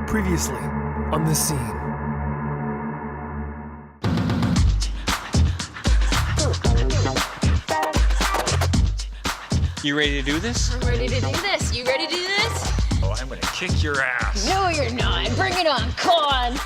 Previously on The Scene. You ready to do this? I'm ready to do this. You ready to do this? Oh, I'm gonna kick your ass. No, you're not. Bring it on. Come on.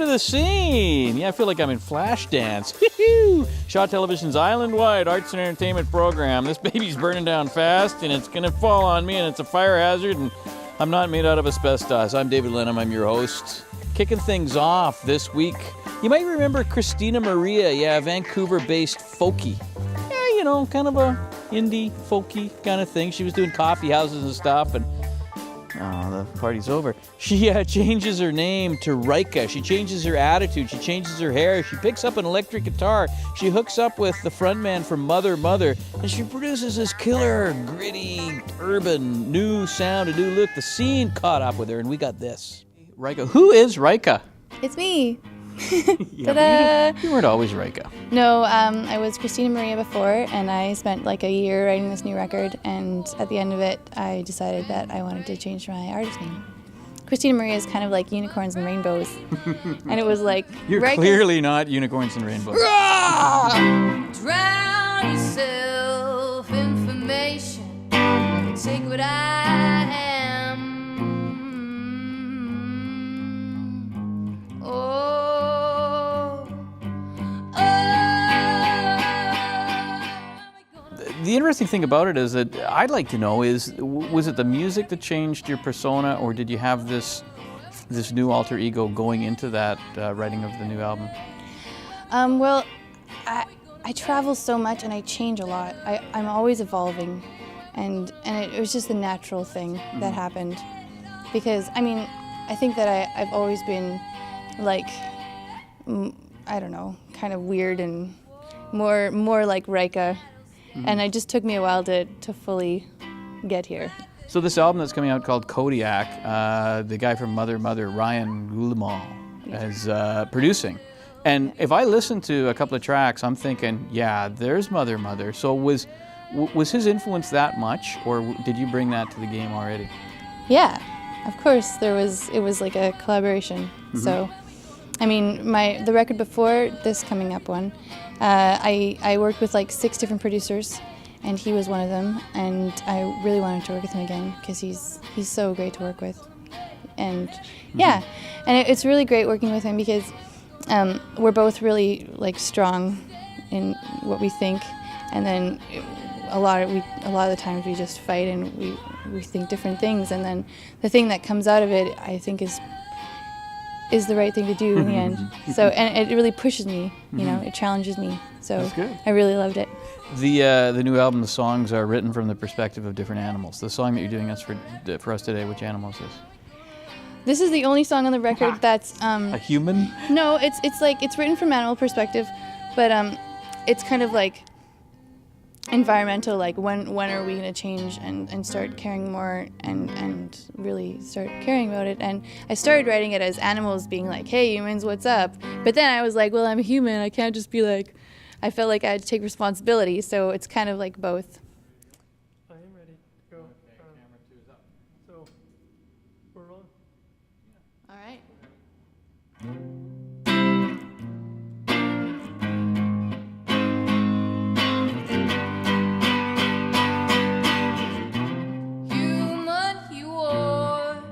The Scene. Yeah, I feel like I'm in Flashdance. Shaw Television's island-wide arts and entertainment program. This baby's burning down fast, and it's gonna fall on me, and it's a fire hazard, and I'm not made out of asbestos. I'm David Lenham. I'm your host. Kicking things off this week, you might remember Christina Maria. Vancouver-based folky. Yeah, you know, kind of a indie folky kind of thing. She was doing coffee houses and stuff, and the party's over. She changes her name to Rykka. She changes her attitude. She changes her hair. She picks up an electric guitar. She hooks up with the frontman from Mother, and she produces this killer, gritty, urban, new sound, a new look. The Scene caught up with her, and we got this. Rykka. Who is Rykka? It's me. Ta-da! You weren't always Rykka. No, I was Christina Maria before, and I spent like a year writing this new record, and at the end of it, I decided that I wanted to change my artist name. Christina Maria is kind of like unicorns and rainbows, and it was like... You're clearly not unicorns and rainbows. Drown yourself, information. Take what I am. The interesting thing about it is that I'd like to know is, was it the music that changed your persona, or did you have this new alter ego going into that writing of the new album? Well, I travel so much and I change a lot. I'm always evolving, and it was just a natural thing that happened. Because, I mean, I think that I've always been like, I don't know, kind of weird and more like Rykka. And it just took me a while to fully get here. So this album that's coming out called Kodiak, the guy from Mother, Ryan Goulemont, is producing. And if I listen to a couple of tracks, I'm thinking, yeah, there's Mother. So was his influence that much, or did you bring that to the game already? Yeah, of course. It was like a collaboration. So, I mean, the record before this coming up one, I worked with like 6 different producers, and he was one of them, and I really wanted to work with him again because he's so great to work with. And yeah, and it's really great working with him because we're both really like strong in what we think, and then a lot of the times we just fight and we think different things, and then the thing that comes out of it, I think, is the right thing to do in the end. So, and it really pushes me, you know, it challenges me. So I really loved it. The new album, the songs are written from the perspective of different animals. The song that you're doing for us today, which animal is this? This is the only song on the record that's a human? No, it's written from animal perspective, but it's kind of like environmental, like when are we going to change and start caring more and really start caring about it. And I started writing it as animals being like, hey humans, what's up? But then I was like, well, I'm a human, I can't just be like, I felt like I had to take responsibility, so it's kind of like both. I am ready to go. Camera 2 is up. So, we're on. All right. Human, you are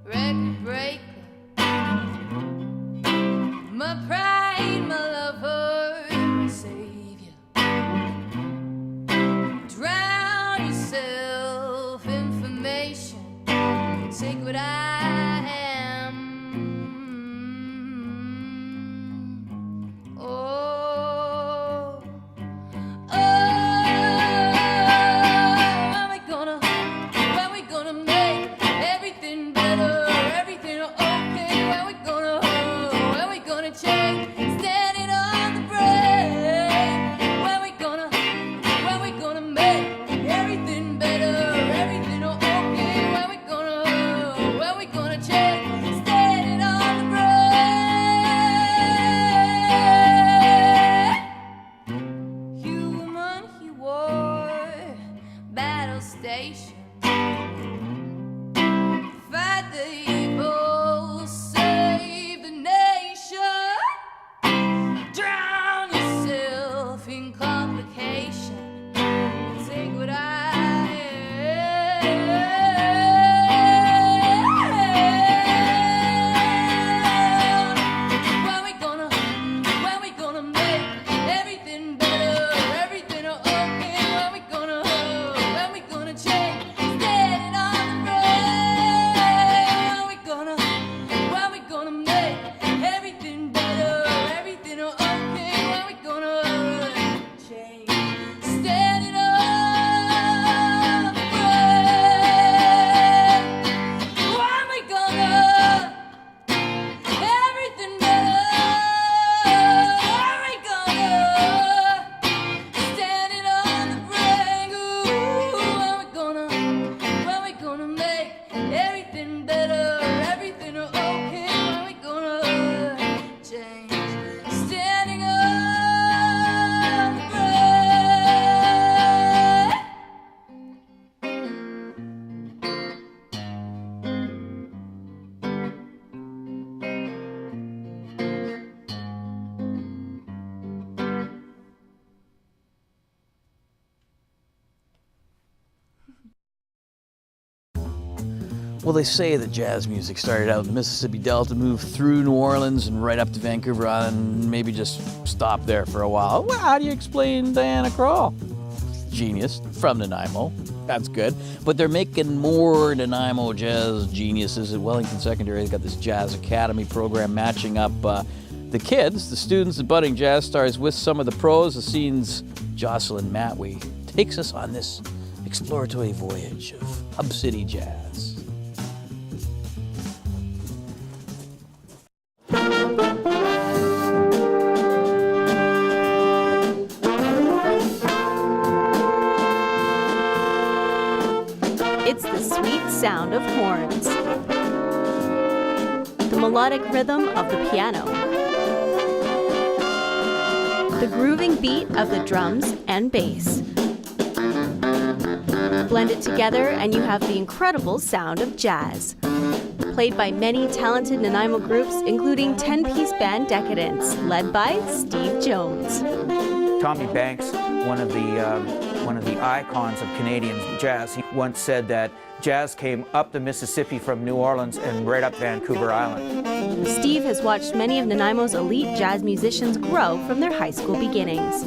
record breaker. My pride, my lover, my savior. Drown yourself, information. Take what I am. Oh, when we gonna make everything better, everything okay? When we gonna change, standing on the break? When we gonna make everything better, everything okay? When we gonna change, standing on the break? Human, he wore battle station. Fight the evil, save the nation. Drown yourself in complication. Take what I am. When we gonna make everything better, everything okay? When we gonna change, standing on the break? When we gonna make everything better, everything okay? When we gonna change, standing on the break? When we gonna everything better? When we gonna standing on the break? Ooh, when we gonna make everything better, everything okay? When we gonna change, standing on the break? Well, they say that jazz music started out in the Mississippi Delta, moved through New Orleans and right up to Vancouver Island, and maybe just stopped there for a while. Well, how do you explain Diana Krall? Genius from Nanaimo. That's good. But they're making more Nanaimo jazz geniuses at Wellington Secondary. They've got this Jazz Academy program matching up the kids, the students, the budding jazz stars with some of the pros. The scene's Jocelyn Matwee takes us on this exploratory voyage of Hub City jazz. It's the sweet sound of horns, the melodic rhythm of the piano, the grooving beat of the drums and bass. Blend it together and you have the incredible sound of jazz. Played by many talented Nanaimo groups, including 10-piece band Decadence, led by Steve Jones. Tommy Banks, one of the icons of Canadian jazz, he once said that jazz came up the Mississippi from New Orleans and right up Vancouver Island. Steve has watched many of Nanaimo's elite jazz musicians grow from their high school beginnings.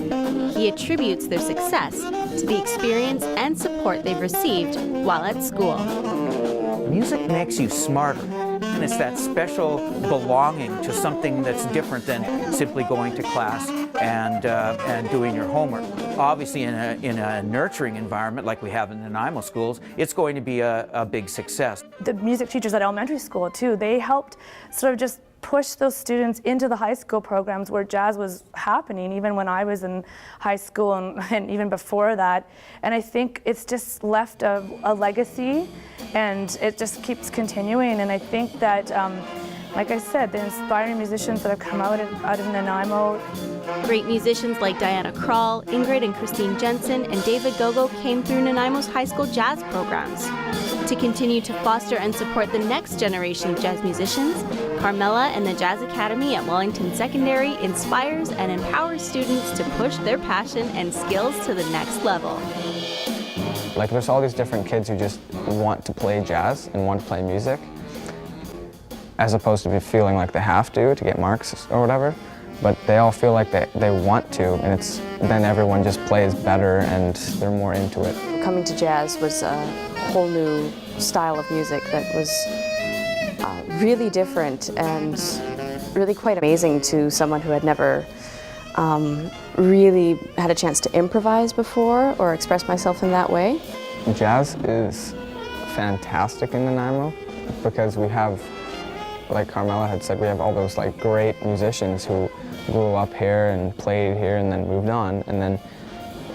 He attributes their success to the experience and support they've received while at school. Music makes you smarter, and it's that special belonging to something that's different than simply going to class and doing your homework. Obviously, in a nurturing environment like we have in the Nanaimo schools, it's going to be a big success. The music teachers at elementary school too, they helped sort of just push those students into the high school programs where jazz was happening, even when I was in high school and even before that. And I think it's just left a legacy, and it just keeps continuing. And I think that, like I said, the inspiring musicians that have come out of Nanaimo. Great musicians like Diana Krall, Ingrid and Christine Jensen, and David Gogo came through Nanaimo's high school jazz programs. To continue to foster and support the next generation of jazz musicians, Carmela and the Jazz Academy at Wellington Secondary inspires and empowers students to push their passion and skills to the next level. Like, there's all these different kids who just want to play jazz and want to play music, as opposed to be feeling like they have to get marks or whatever. But they all feel like they want to, and then everyone just plays better and they're more into it. Coming to jazz was a whole new style of music that was really different and really quite amazing to someone who had never really had a chance to improvise before or express myself in that way. Jazz is fantastic in Nanaimo because we have, like Carmela had said, we have all those like great musicians who grew up here and played here and then moved on, and then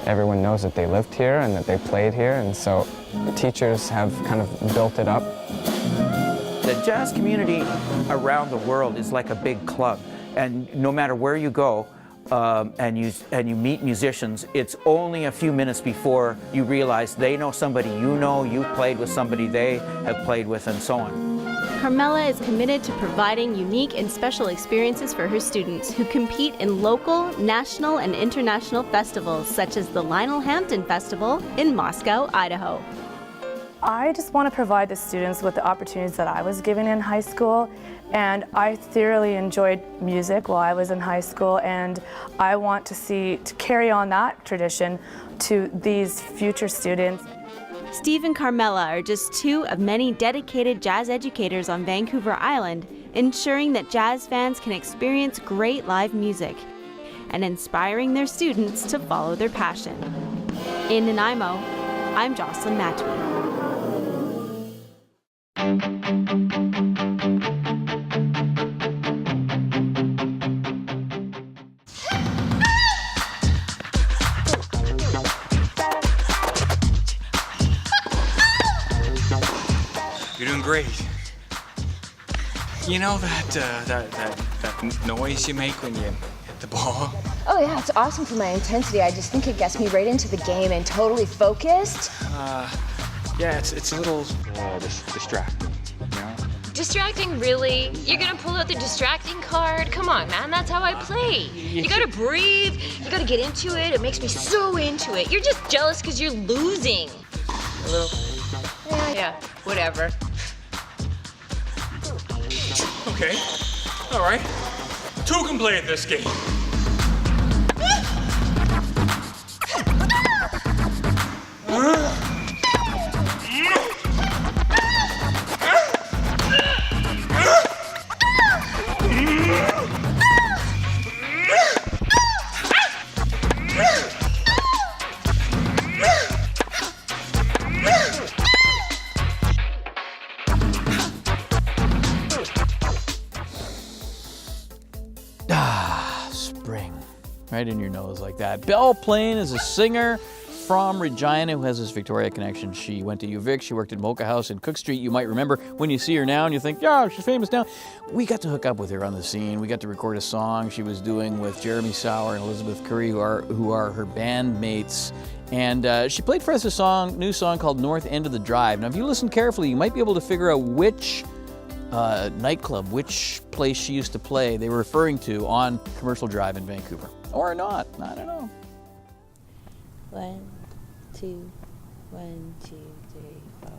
everyone knows that they lived here and that they played here, and so the teachers have kind of built it up. The jazz community around the world is like a big club, and no matter where you go and you meet musicians, it's only a few minutes before you realize they know somebody you've played with somebody they have played with, and so on. Carmela is committed to providing unique and special experiences for her students who compete in local, national, and international festivals such as the Lionel Hampton Festival in Moscow, Idaho. I just want to provide the students with the opportunities that I was given in high school, and I thoroughly enjoyed music while I was in high school, and I want to carry on that tradition to these future students. Steve and Carmela are just two of many dedicated jazz educators on Vancouver Island, ensuring that jazz fans can experience great live music and inspiring their students to follow their passion. In Nanaimo, I'm Jocelyn Matwee. You're doing great. You know that noise you make when you hit the ball? Oh yeah, it's awesome for my intensity. I just think it gets me right into the game and totally focused. Yeah, it's a little distracting, you know? Distracting, really? You're gonna pull out the distracting card? Come on, man, that's how I play. You gotta breathe, you gotta get into it. It makes me so into it. You're just jealous because you're losing. A little. Yeah, whatever. Okay, all right. Two can play at this game. Right in your nose like that. Belle Plain is a singer from Regina who has this Victoria connection. She went to UVic, she worked at Mocha House in Cook Street. You might remember when you see her now and you think, yeah, she's famous now. We got to hook up with her on the scene. We got to record a song she was doing with Jeremy Sauer and Elizabeth Curry, who are her bandmates. And she played for us a new song called North End of the Drive. Now, if you listen carefully, you might be able to figure out which nightclub, which place she used to play they were referring to on Commercial Drive in Vancouver. Or not, I don't know. 1, 2, 1, 2, 3, 4.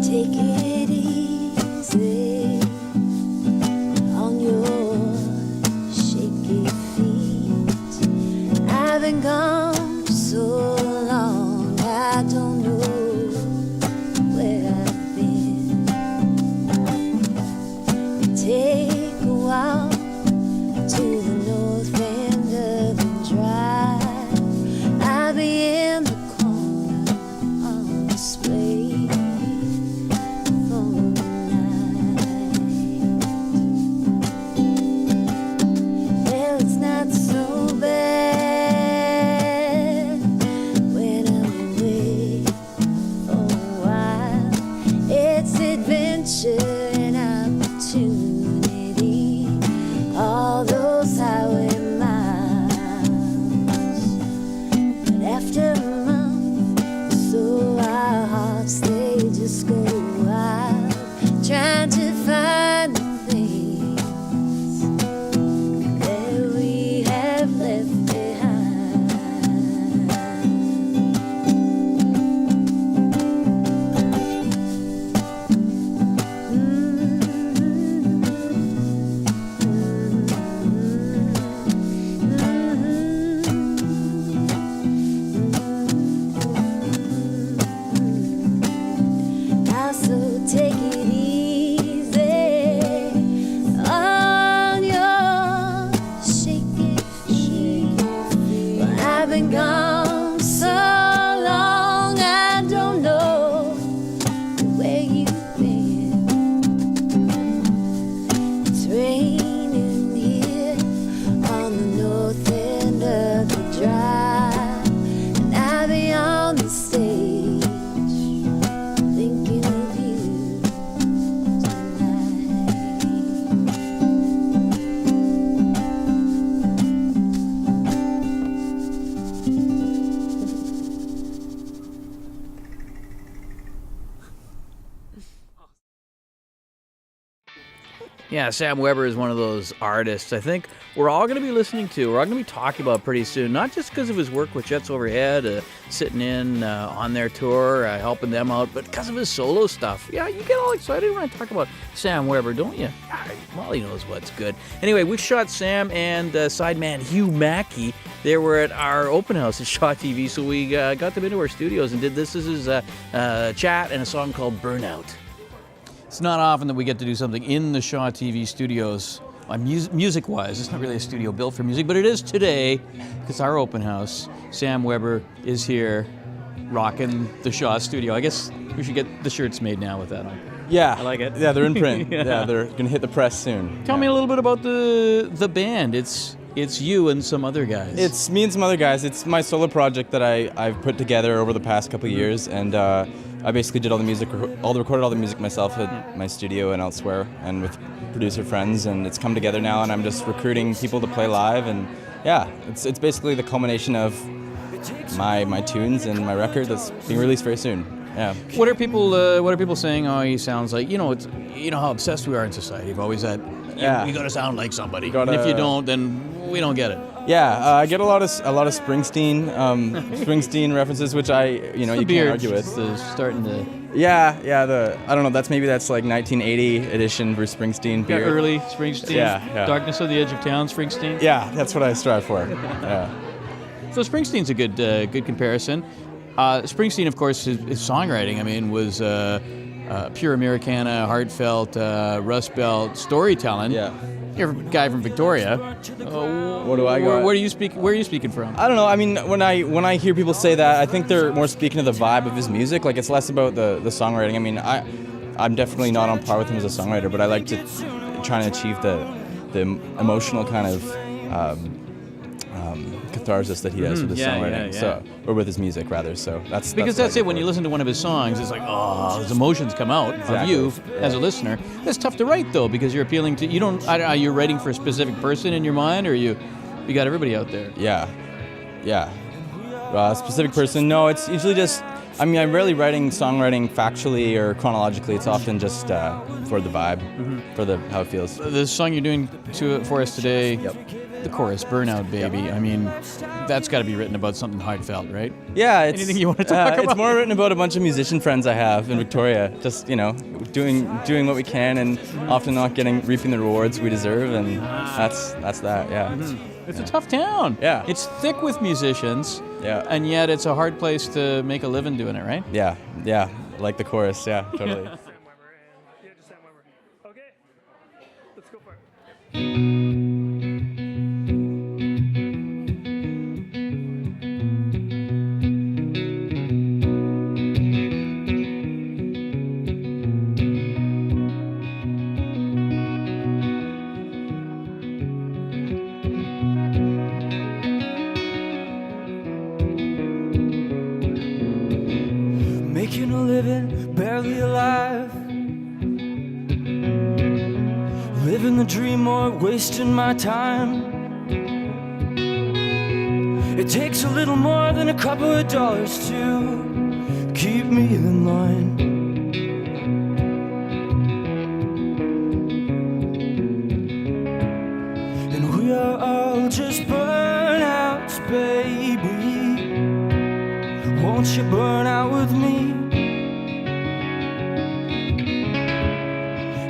Take it easy on your shaky feet. I've been gone so long, I don't know trying to find the things that we have left behind. Now so take it easy on your shaky feet. Well, I've been gone so long, I don't know where you've been. It's raining here on the north end of the drive, and I'll be on the stage thinking of you tonight. Yeah, Sam Weber is one of those artists I think we're all going to be listening to. We're all going to be talking about pretty soon, not just because of his work with Jets Overhead, sitting in on their tour, helping them out, but because of his solo stuff. Yeah, you get all excited when I talk about Sam Weber, don't you? Well, he knows what's good. Anyway, we shot Sam and sideman Hugh Mackey. They were at our open house at Shaw TV, so we got them into our studios and did this as his chat and a song called Burnout. It's not often that we get to do something in the Shaw TV studios, music-wise. It's not really a studio built for music, but it is today. It's our open house. Sam Weber is here, rocking the Shaw studio. I guess we should get the shirts made now with that on. Yeah, I like it. Yeah, they're in print. Yeah. Yeah, they're gonna hit the press soon. Tell me a little bit about the band. It's you and some other guys. It's me and some other guys. It's my solo project that I've put together over the past couple of years, and I basically did all the music, recorded all the music myself at my studio and elsewhere, and with producer friends. And it's come together now, and I'm just recruiting people to play live. And yeah, it's basically the culmination of my tunes and my record that's being released very soon. Yeah. What are people saying? Oh, he sounds like, it's how obsessed we are in society. We've always had, you got to sound like somebody. And if you don't, then we don't get it. Yeah, I get a lot of Springsteen references, which you can't argue with. It's starting to. Yeah, I don't know. That's 1980 edition Bruce Springsteen beard. Early Springsteen. Yeah. Darkness of the Edge of Town Springsteen. Yeah, that's what I strive for. Yeah. So Springsteen's a good comparison. Springsteen, of course, his songwriting, was pure Americana, heartfelt, Rust Belt storytelling. Yeah. You're a guy from Victoria. What do I got? Where are you speaking from? I don't know. When I hear people say that, I think they're more speaking to the vibe of his music. Like, it's less about the songwriting. I'm definitely not on par with him as a songwriter, but I like to try and achieve the emotional kind of catharsis that he has with his songwriting. Yeah. So, or with his music rather. So that's it. When you listen to one of his songs, it's like, his emotions come out of you as a listener. That's tough to write though, because you're appealing to are you writing for a specific person in your mind, or you got everybody out there? Yeah. A specific person? No, it's usually just. I'm rarely writing songwriting factually or chronologically. It's often just for the vibe, for how it feels. The song you're doing for us today. Yep. The chorus, Burnout Baby. Yep. That's got to be written about something heartfelt, right? Yeah. Anything you want to talk about? It's more written about a bunch of musician friends I have in Victoria. Just doing what we can, and often not reaping the rewards we deserve, and that's that. Yeah. Mm-hmm. It's a tough town. Yeah. It's thick with musicians. Yeah. And yet it's a hard place to make a living doing it, right? Yeah. Like the chorus. Yeah. Totally. Okay, let's go for it. Making a living, barely alive. Living the dream or wasting my time. It takes a little more than a couple of dollars to keep me in line. Won't you burn out with me?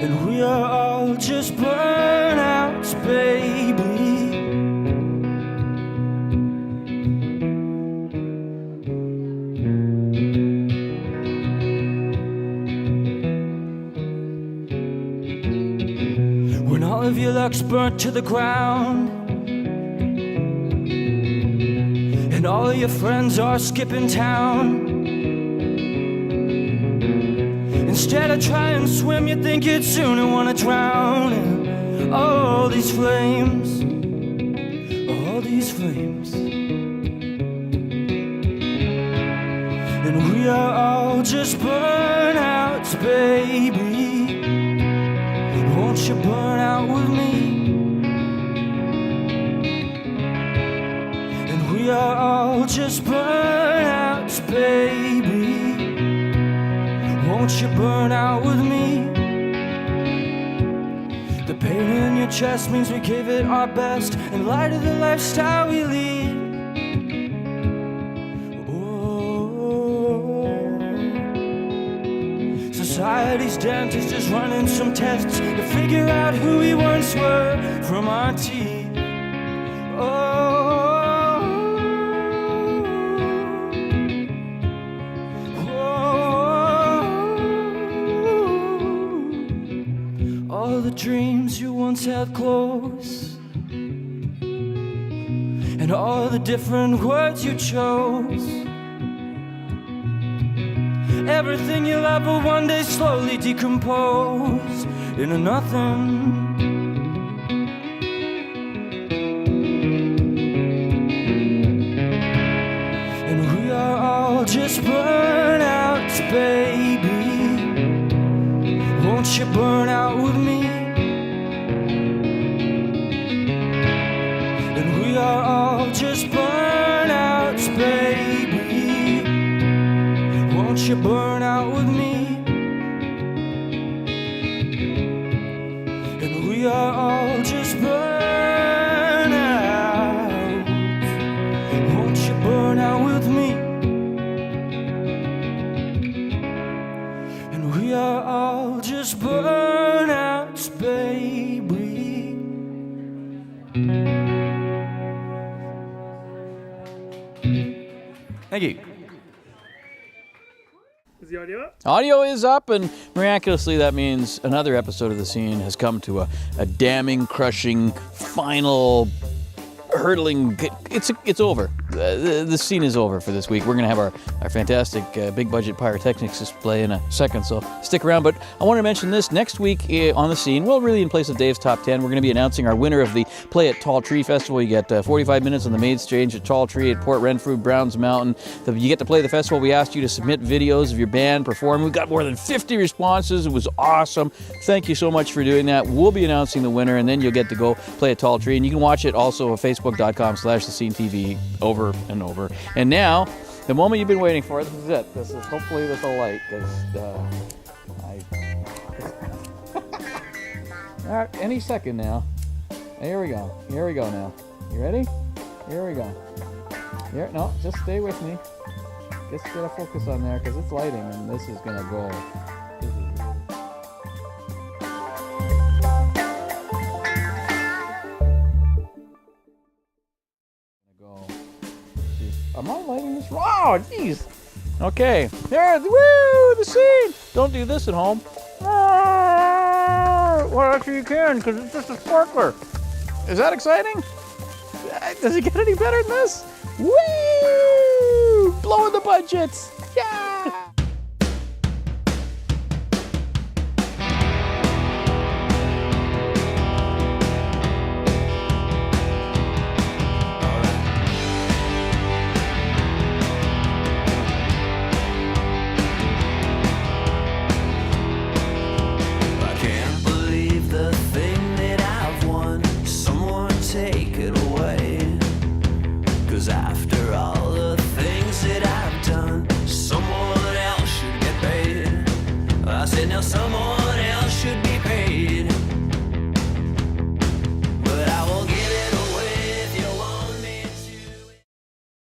And we are all just burnouts, baby. When all of your luck's burnt to the ground and all of your friends are skipping town, instead of trying to swim, you think you'd sooner want to drown in all these flames, all these flames. And we are all just burnouts, baby. Won't you burn out with me? And we are all just burnouts, baby. Won't you burn out with me? The pain in your chest means we gave it our best in light of the lifestyle we lead. Society's dentist is running some tests to figure out who we once were from our teeth. All the dreams you once held close, and all the different words you chose. Everything you love will one day slowly decompose into nothing. And we are all just burnouts, baby. Won't you burn out with me? And we are all just burnouts, baby. Won't you burn out with me? And we are all just burnouts. Won't you burn out with me? And we are all just burnouts, baby. Thank you. Is the audio up? Audio is up, and miraculously that means another episode of The Scene has come to a damning, crushing, final, hurtling... It's over. The scene is over for this week. We're going to have our fantastic big-budget pyrotechnics display in a second, so stick around. But I want to mention this. Next week on The Scene, well, really in place of Dave's Top 10, we're going to be announcing our winner of the Play at Tall Tree Festival. You get 45 minutes on the main stage at Tall Tree at Port Renfrew, Browns Mountain. You get to play the festival. We asked you to submit videos of your band performing. We got more than 50 responses. It was awesome. Thank you so much for doing that. We'll be announcing the winner, and then you'll get to go play at Tall Tree. And you can watch it also at facebook.com/thescenetv over and over. And now, the moment you've been waiting for, this is it. Hopefully this will light, because all right, any second now. Here we go now. You ready? Here we go. Here, no, just stay with me. Just get a focus on there, because it's lighting, and this is gonna go. Am I lighting this? Oh, jeez. Okay. There. Woo! The scene. Don't do this at home. Well, actually you can, because it's just a sparkler. Is that exciting? Does it get any better than this? Woo! Blowing the budgets. Yeah! After all the things that I've done, someone else should get paid. I said, now someone